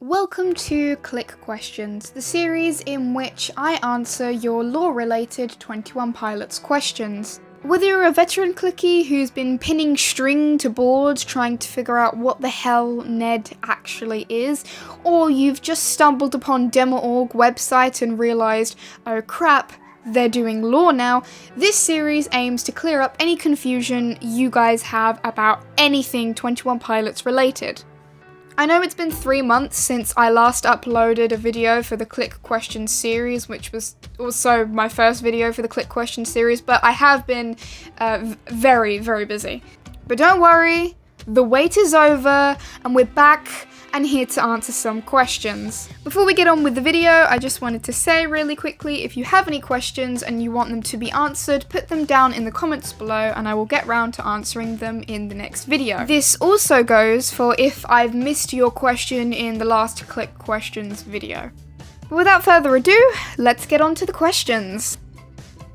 Welcome to Clique Questions, the series in which I answer your lore-related 21 Pilots questions. Whether you're a veteran cliquie who's been pinning string to boards trying to figure out what the hell Ned actually is, or you've just stumbled upon Dema.org website and realised, oh crap, they're doing lore now, this series aims to clear up any confusion you guys have about anything 21 Pilots related. I know it's been 3 months since I last uploaded a video for the Clique Questions series, which was also my first video for the Clique Questions series, but I have been very, very busy. But don't worry, the wait is over, and we're back and here to answer some questions. Before we get on with the video, I just wanted to say really quickly, if you have any questions and you want them to be answered, put them down in the comments below and I will get round to answering them in the next video. This also goes for if I've missed your question in the last Clique Questions video. But without further ado, let's get on to the questions.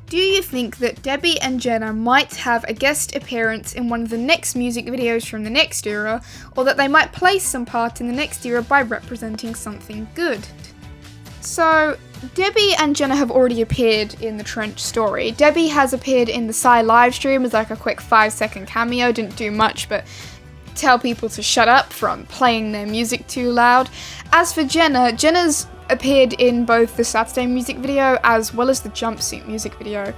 Do you think that Debbie and Jenna might have a guest appearance in one of the next music videos from the next era, or that they might play some part in the next era by representing something good? So, Debbie and Jenna have already appeared in the Trench story. Debbie has appeared in the Psy livestream as like a quick 5-second cameo, didn't do much but tell people to shut up from playing their music too loud. As for Jenna, Jenna's appeared in both the Saturday music video as well as the jumpsuit music video.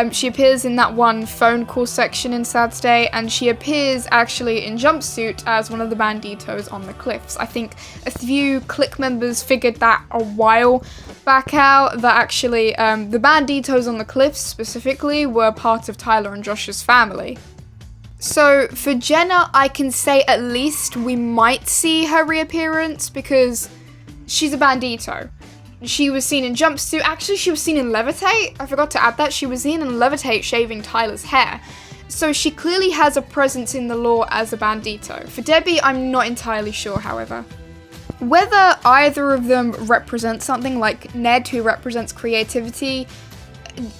She appears in that one phone call section in Saturday, and she appears actually in jumpsuit as one of the Banditos on the cliffs. I think a few Clique members figured that a while back out, that actually the Banditos on the cliffs specifically were part of Tyler and Josh's family. So for Jenna, I can say at least we might see her reappearance because she's a Bandito. She was seen in jumpsuit. Actually, she was seen in Levitate. I forgot to add that. She was seen in Levitate shaving Tyler's hair. So she clearly has a presence in the lore as a Bandito. For Debbie, I'm not entirely sure, however. Whether either of them represent something, like Ned, who represents creativity,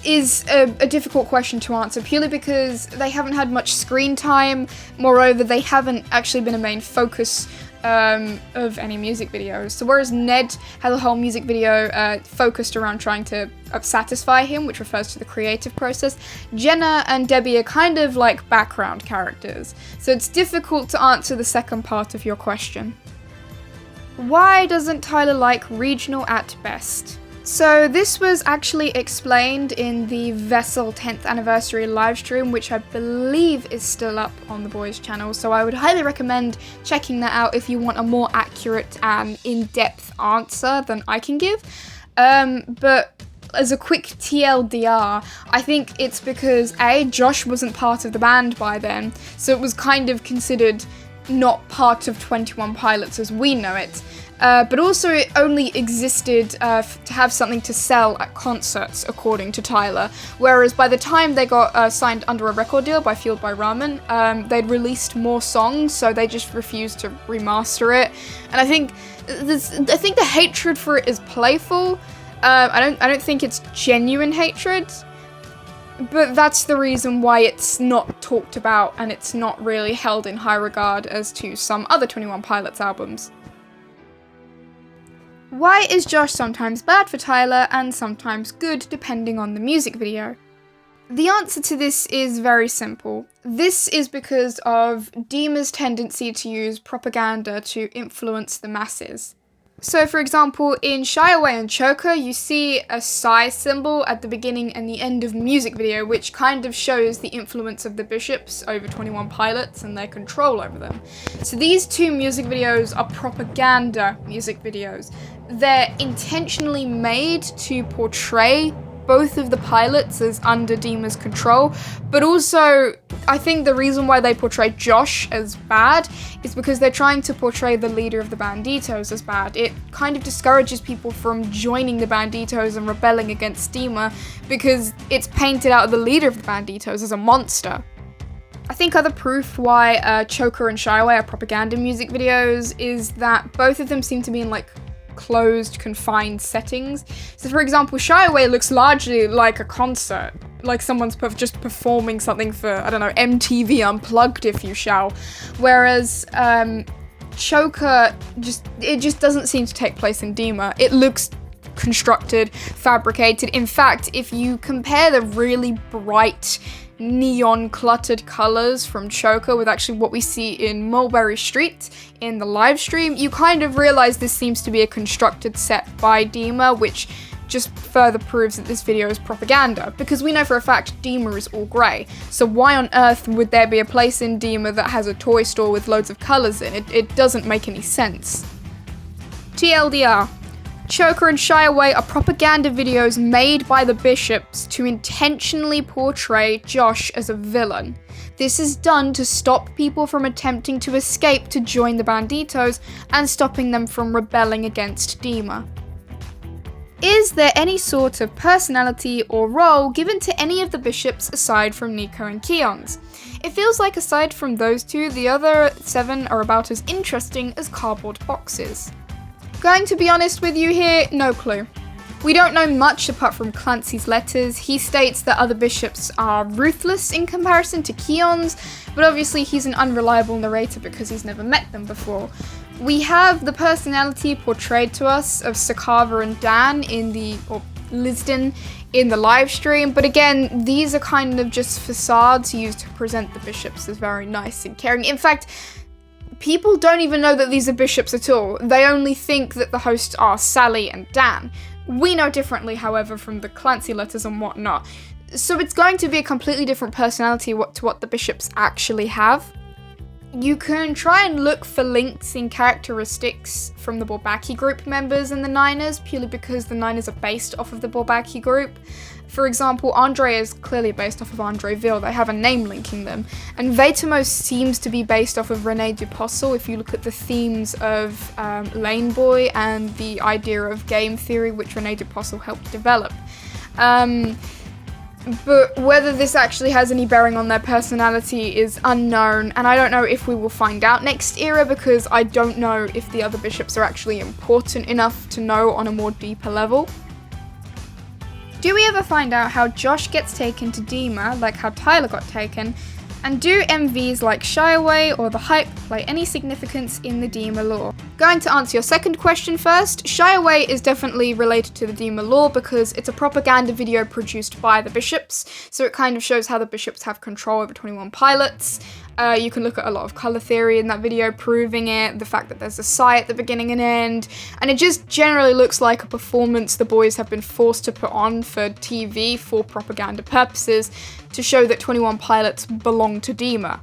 is a difficult question to answer, purely because they haven't had much screen time. Moreover, they haven't actually been a main focus of any music videos. So whereas Ned has a whole music video focused around trying to satisfy him, which refers to the creative process, Jenna and Debbie are kind of like background characters. So it's difficult to answer the second part of your question. Why doesn't Tyler like regional at best? So this was actually explained in the Vessel 10th anniversary livestream, which I believe is still up on the boys' channel, so I would highly recommend checking that out if you want a more accurate and in-depth answer than I can give. But as a quick TLDR, I think it's because A, Josh wasn't part of the band by then, so it was kind of considered not part of 21 Pilots as we know it. But also it only existed to have something to sell at concerts, according to Tyler. Whereas by the time they got signed under a record deal by Fueled by Ramen, they'd released more songs, so they just refused to remaster it. And I think the hatred for it is playful. I don't think it's genuine hatred. But that's the reason why it's not talked about and it's not really held in high regard as to some other 21 Pilots albums. Why is Josh sometimes bad for Tyler and sometimes good depending on the music video? The answer to this is very simple. This is because of Dima's tendency to use propaganda to influence the masses. So for example, in Shy Away and Choker, you see a Psy symbol at the beginning and the end of the music video, which kind of shows the influence of the bishops over 21 Pilots and their control over them. So these two music videos are propaganda music videos. They're intentionally made to portray both of the pilots as under Dima's control, but also I think the reason why they portray Josh as bad is because they're trying to portray the leader of the Banditos as bad. It kind of discourages people from joining the Banditos and rebelling against Dima because it's painted out the leader of the Banditos as a monster. I think other proof why Choker and Shy Away are propaganda music videos is that both of them seem to be in like closed, confined settings. So for example, Shy Away looks largely like a concert, like someone's just performing something for, I don't know, MTV Unplugged, if you shall. Whereas Choker just doesn't seem to take place in Dema. It looks constructed, fabricated. In fact, if you compare the really bright neon cluttered colors from Choker with actually what we see in Mulberry Street in the live stream, you kind of realize this seems to be a constructed set by Dima, which just further proves that this video is propaganda, because we know for a fact Dema is all grey. So why on earth would there be a place in Dema that has a toy store with loads of colours in it? It doesn't make any sense. TLDR. Choker and Shy Away are propaganda videos made by the bishops to intentionally portray Josh as a villain. This is done to stop people from attempting to escape to join the Banditos and stopping them from rebelling against Dema. Is there any sort of personality or role given to any of the bishops aside from Nico and Keon's? It feels like aside from those two, the other 7 are about as interesting as cardboard boxes. Going to be honest with you here, no clue. We don't know much apart from Clancy's letters. He states that other bishops are ruthless in comparison to Keon's, but obviously he's an unreliable narrator because he's never met them before. We have the personality portrayed to us of Sakava and Dan or Lisden in the live stream, but again, these are kind of just facades used to present the bishops as very nice and caring. In fact, people don't even know that these are bishops at all. They only think that the hosts are Sally and Dan. We know differently, however, from the Clancy letters and whatnot. So it's going to be a completely different personality to what the bishops actually have. You can try and look for links in characteristics from the Bourbaki group members and the Niners, purely because the Niners are based off of the Bourbaki group. For example, Andre is clearly based off of Andreville, they have a name linking them. And Veitamos seems to be based off of René Dupostel if you look at the themes of Lane Boy and the idea of game theory, which René Dupostel helped develop. But whether this actually has any bearing on their personality is unknown, and I don't know if we will find out next era, because I don't know if the other bishops are actually important enough to know on a more deeper level. Do we ever find out how Josh gets taken to Dema, like how Tyler got taken? And do MVs like Shy Away or The Hype play any significance in the Dema lore? Going to answer your second question first, Shy Away is definitely related to the Dema lore because it's a propaganda video produced by the bishops, so it kind of shows how the bishops have control over 21 Pilots. You can look at a lot of colour theory in that video proving it, the fact that there's a sigh at the beginning and end, and it just generally looks like a performance the boys have been forced to put on for TV for propaganda purposes to show that 21 Pilots belong to Dema.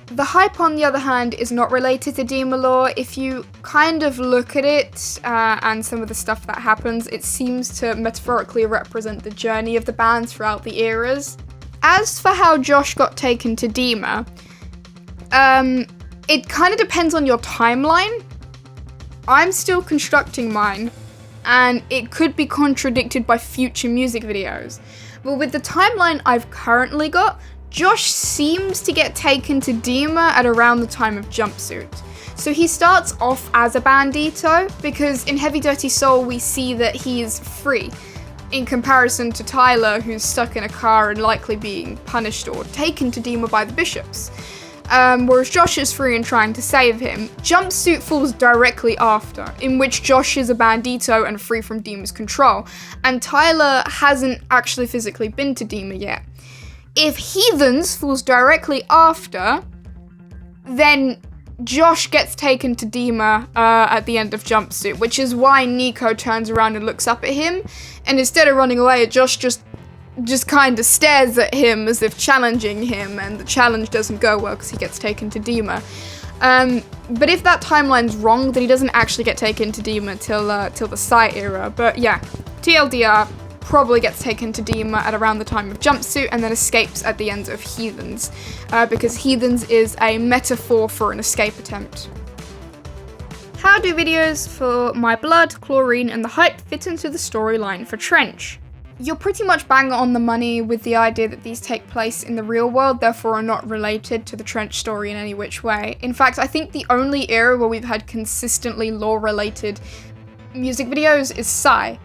The Hype, on the other hand, is not related to Dema lore. If you kind of look at it and some of the stuff that happens, it seems to metaphorically represent the journey of the bands throughout the eras. As for how Josh got taken to Dema, it kind of depends on your timeline. I'm still constructing mine, and it could be contradicted by future music videos. But with the timeline I've currently got, Josh seems to get taken to Dema at around the time of Jumpsuit. So he starts off as a Bandito, because in Heavy Dirty Soul we see that he is free, in comparison to Tyler, who's stuck in a car and likely being punished or taken to Dema by the bishops. Whereas Josh is free and trying to save him. Jumpsuit falls directly after, in which Josh is a Bandito and free from Dema's control, and Tyler hasn't actually physically been to Dema yet. If Heathens falls directly after, then Josh gets taken to Dema at the end of Jumpsuit, which is why Nico turns around and looks up at him, and instead of running away, Josh just kind of stares at him as if challenging him, and the challenge doesn't go well because he gets taken to Dema. But if that timeline's wrong, then he doesn't actually get taken to Dema till the Psy era. But yeah, TLDR probably gets taken to Dema at around the time of Jumpsuit and then escapes at the end of Heathens, because Heathens is a metaphor for an escape attempt. How do videos for My Blood, Chlorine, and The Hype fit into the storyline for Trench? You're pretty much bang on the money with the idea that these take place in the real world, therefore are not related to the Trench story in any which way. In fact, I think the only era where we've had consistently lore-related music videos is Psy.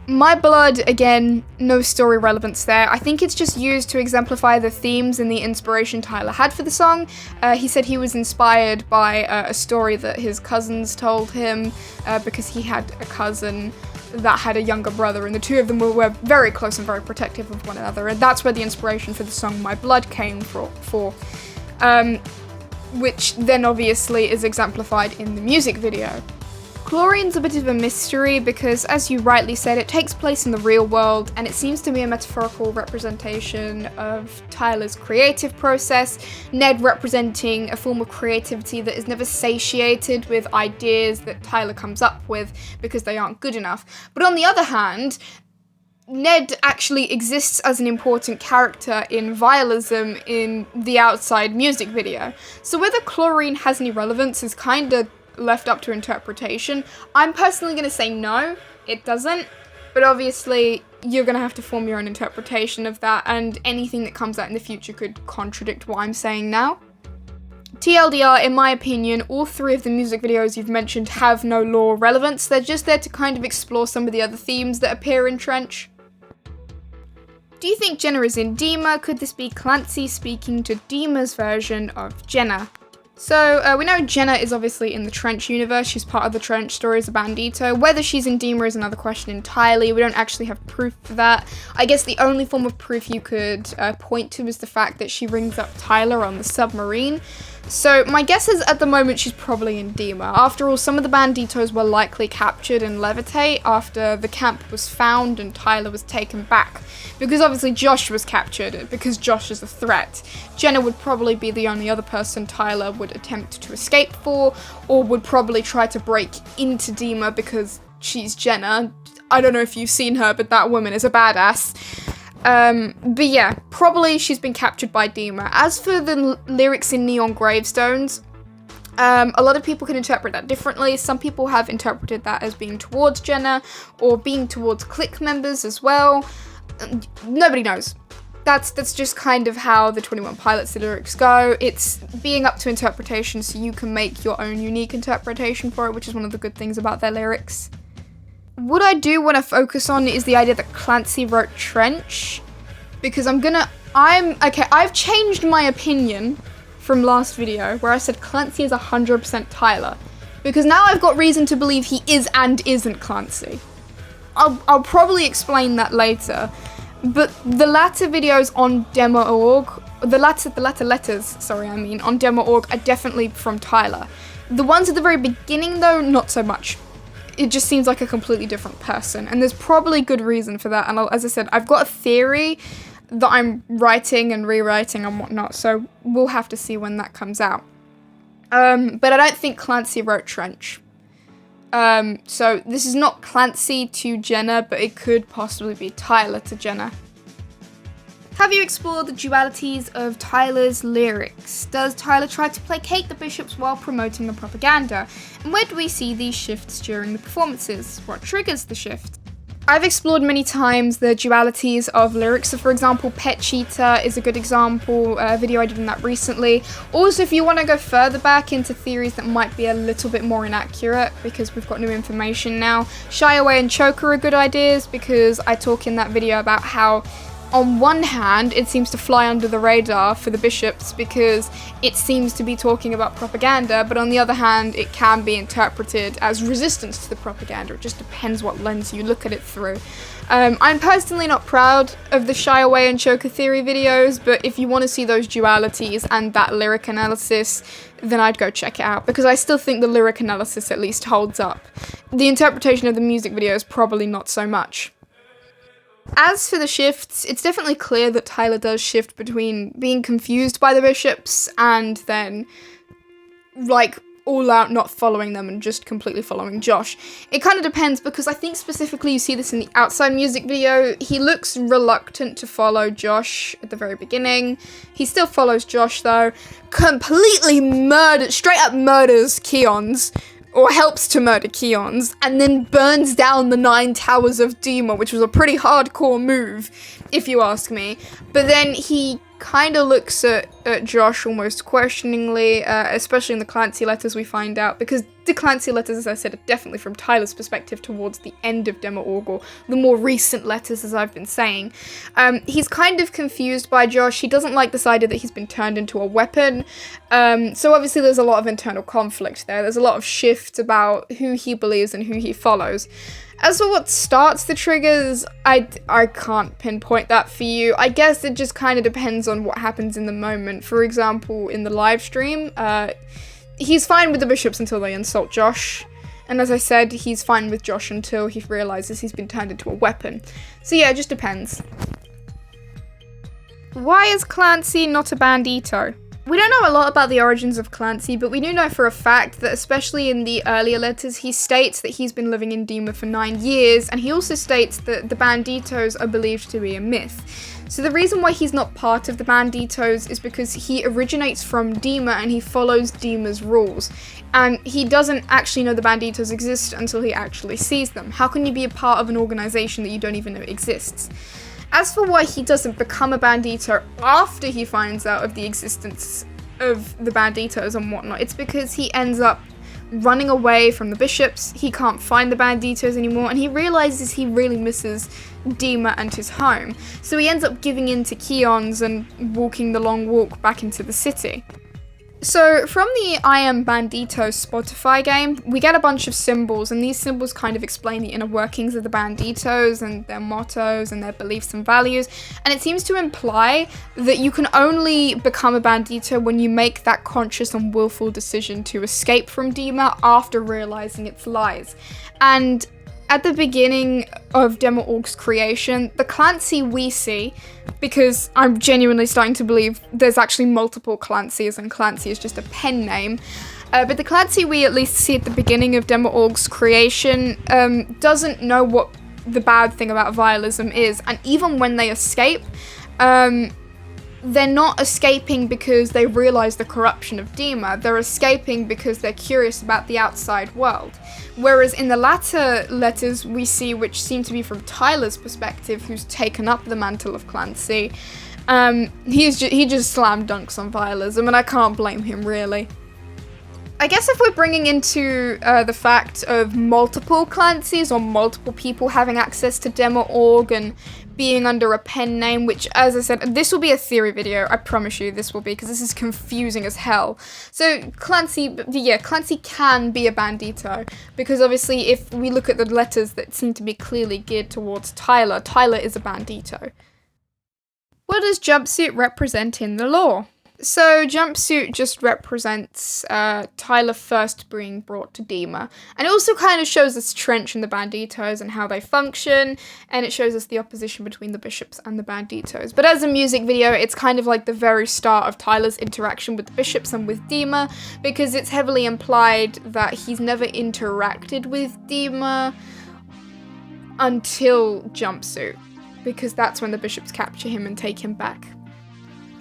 My Blood, again, no story relevance there. I think it's just used to exemplify the themes and the inspiration Tyler had for the song. He said he was inspired by a story that his cousins told him because he had a cousin that had a younger brother, and the two of them were very close and very protective of one another, and that's where the inspiration for the song My Blood came for. Which then obviously is exemplified in the music video. Chlorine's a bit of a mystery because, as you rightly said, it takes place in the real world and it seems to be a metaphorical representation of Tyler's creative process, Ned representing a form of creativity that is never satiated with ideas that Tyler comes up with because they aren't good enough. But on the other hand, Ned actually exists as an important character in Vialism in the Outside music video. So whether Chlorine has any relevance is kind of left up to interpretation. I'm personally going to say no, it doesn't, but obviously you're going to have to form your own interpretation of that, and anything that comes out in the future could contradict what I'm saying now. TLDR, in my opinion, all three of the music videos you've mentioned have no lore relevance. They're just there to kind of explore some of the other themes that appear in Trench. Do you think Jenna is in Dema? Could this be Clancy speaking to Dema's version of Jenna? So, we know Jenna is obviously in the Trench universe. She's part of the Trench story as a Bandito. Whether she's in Dema is another question entirely. We don't actually have proof for that. I guess the only form of proof you could point to is the fact that she rings up Tyler on the submarine. So my guess is at the moment she's probably in Dema. After all, some of the Banditos were likely captured in Levitate after the camp was found and Tyler was taken back. Because obviously Josh was captured, because Josh is a threat. Jenna would probably be the only other person Tyler would attempt to escape for, or would probably try to break into Dema because she's Jenna. I don't know if you've seen her, but that woman is a badass. But yeah, probably she's been captured by Dema. As for the lyrics in Neon Gravestones, a lot of people can interpret that differently. Some people have interpreted that as being towards Jenna, or being towards Clique members as well. Nobody knows. That's just kind of how the 21 Pilots lyrics go. It's being up to interpretation, so you can make your own unique interpretation for it, which is one of the good things about their lyrics. What I do want to focus on is the idea that Clancy wrote Trench, because I've changed my opinion from last video, where I said Clancy is 100% Tyler, because now I've got reason to believe he is and isn't Clancy. I'll probably explain that later, but the latter videos on Dema.org, the latter letters, on Dema.org are definitely from Tyler. The ones at the very beginning, though, not so much. It just seems like a completely different person, and there's probably good reason for that, and as I said, I've got a theory that I'm writing and rewriting and whatnot, so we'll have to see when that comes out. But I don't think Clancy wrote Trench. So this is not Clancy to Jenna, but it could possibly be Tyler to Jenna. Have you explored the dualities of Tyler's lyrics? Does Tyler try to placate the bishops while promoting the propaganda? And where do we see these shifts during the performances? What triggers the shift? I've explored many times the dualities of lyrics. So for example, Pet Cheetah is a good example, a video I did on that recently. Also, if you want to go further back into theories that might be a little bit more inaccurate, because we've got new information now, Shy Away and Choker are good ideas, because I talk in that video about how on one hand, it seems to fly under the radar for the bishops because it seems to be talking about propaganda, but on the other hand, it can be interpreted as resistance to the propaganda. It just depends what lens you look at it through. I'm personally not proud of the Shy Away and Choker theory videos, but if you want to see those dualities and that lyric analysis, then I'd go check it out, because I still think the lyric analysis at least holds up. The interpretation of the music video is probably not so much. As for the shifts, it's definitely clear that Tyler does shift between being confused by the bishops and then, like, all out not following them and just completely following Josh. It kind of depends, because I think specifically you see this in the Outside music video. He looks reluctant to follow Josh at the very beginning. He still follows Josh though, completely straight up murders Keons, or helps to murder Keons, and then burns down the 9 towers of Dema, which was a pretty hardcore move, if you ask me. But then he kind of looks at at Josh almost questioningly, especially in the Clancy letters we find out, because the Clancy letters, as I said, are definitely from Tyler's perspective towards the end of Dema, or the more recent letters, as I've been saying. He's kind of confused by Josh. He doesn't like this idea that he's been turned into a weapon. So obviously there's a lot of internal conflict there. There's a lot of shift about who he believes and who he follows. As for what starts the triggers, I can't pinpoint that for you. I guess it just kind of depends on what happens in the moment. For example, in the live stream, he's fine with the bishops until they insult Josh. And as I said, he's fine with Josh until he realizes he's been turned into a weapon. So yeah, it just depends. Why is Clancy not a Bandito? We don't know a lot about the origins of Clancy, but we do know for a fact that, especially in the earlier letters, he states that he's been living in Dema for 9 years, and he also states that the Banditos are believed to be a myth. So the reason why he's not part of the Banditos is because he originates from Dema and he follows Dema's rules. And he doesn't actually know the Banditos exist until he actually sees them. How can you be a part of an organization that you don't even know exists? As for why he doesn't become a Bandito after he finds out of the existence of the Banditos and whatnot, it's because he ends up running away from the bishops, he can't find the Banditos anymore, and he realizes he really misses Dema and his home. So he ends up giving in to Keons and walking the long walk back into the city. So from the I Am Banditos Spotify game, we get a bunch of symbols, and these symbols kind of explain the inner workings of the Banditos and their mottos and their beliefs and values, and it seems to imply that you can only become a Bandito when you make that conscious and willful decision to escape from Dema after realizing its lies. And at the beginning of Dema.org's creation, the Clancy we see, because I'm genuinely starting to believe there's actually multiple Clancys and Clancy is just a pen name, but the Clancy we at least see at the beginning of Dema.org's creation doesn't know what the bad thing about vialism is, and even when they escape, they're not escaping because they realize the corruption of Dema, they're escaping because they're curious about the outside world. Whereas in the latter letters we see, which seem to be from Tyler's perspective, who's taken up the mantle of Clancy, he just slam dunks on vialism, and I can't blame him really. I guess if we're bringing into the fact of multiple Clancys or multiple people having access to Dema.org and being under a pen name, which, as I said, this will be a theory video, I promise you this will be, because this is confusing as hell. So Clancy can be a Bandito, because obviously if we look at the letters that seem to be clearly geared towards Tyler, Tyler is a Bandito. What does jumpsuit represent in the lore? So jumpsuit just represents Tyler first being brought to Dema, and it also kind of shows us Trench and the Banditos and how they function, and it shows us the opposition between the bishops and the Banditos. But as a music video, it's kind of like the very start of Tyler's interaction with the bishops and with Dema, because it's heavily implied that he's never interacted with Dema until jumpsuit, because that's when the bishops capture him and take him back.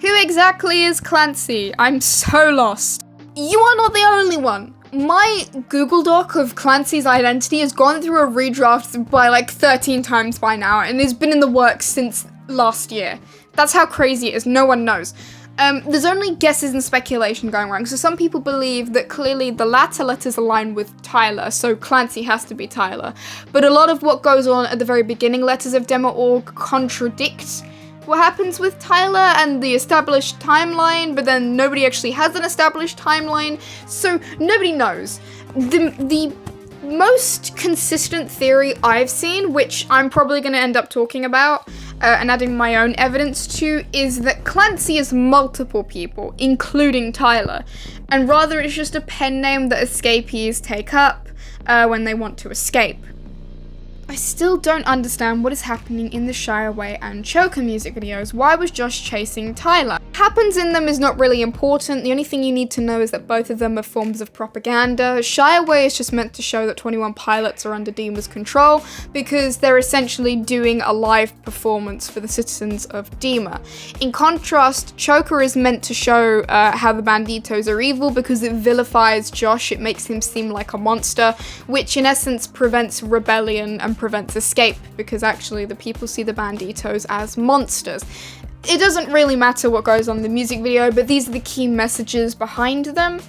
Who exactly is Clancy? I'm so lost. You are not the only one. My Google Doc of Clancy's identity has gone through a redraft by like 13 times by now, and it's been in the works since last year. That's how crazy it is, no one knows. There's only guesses and speculation going around, so some people believe that clearly the latter letters align with Tyler, so Clancy has to be Tyler. But a lot of what goes on at the very beginning letters of Dema.org contradicts what happens with Tyler and the established timeline, but then nobody actually has an established timeline, so nobody knows. The most consistent theory I've seen, which I'm probably going to end up talking about and adding my own evidence to, is that Clancy is multiple people, including Tyler, and rather it's just a pen name that escapees take up when they want to escape. I still don't understand what is happening in the Shy Away and Choker music videos. Why was Josh chasing Tyler? What happens in them is not really important. The only thing you need to know is that both of them are forms of propaganda. Shy Away is just meant to show that 21 Pilots are under Dema's control, because they're essentially doing a live performance for the citizens of Dema. In contrast, Choker is meant to show how the Banditos are evil, because it vilifies Josh. It makes him seem like a monster, which in essence prevents rebellion and prevents escape, because actually the people see the Banditos as monsters. It doesn't really matter what goes on in the music video, but these are the key messages behind them.